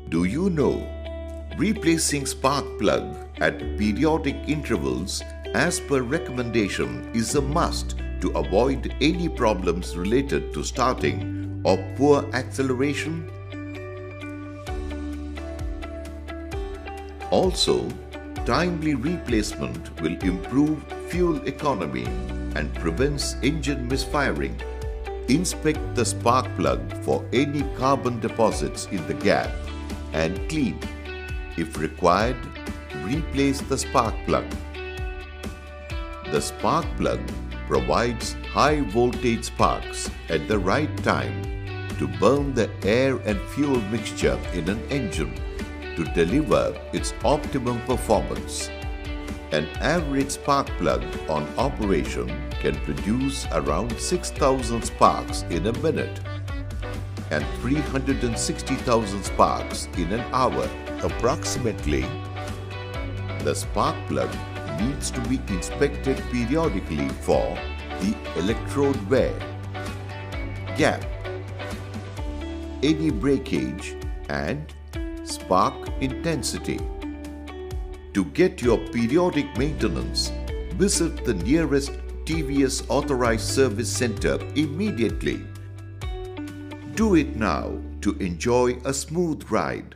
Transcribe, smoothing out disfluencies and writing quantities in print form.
Do you know? Replacing spark plug at periodic intervals as per recommendation is a must to avoid any problems related to starting or poor acceleration. Also, timely replacement will improve fuel economy and prevents engine misfiring. Inspect the spark plug for any carbon deposits in the gap and clean. If required, replace the spark plug. The spark plug provides high voltage sparks at the right time to burn the air and fuel mixture in an engine to deliver its optimum performance. An average spark plug on operation can produce around 6,000 sparks in a minute and 360,000 sparks in an hour approximately. The spark plug needs to be inspected periodically for the electrode wear, gap, any breakage and spark intensity. To get your periodic maintenance, visit the nearest TVS authorized service center immediately. Do it now to enjoy a smooth ride.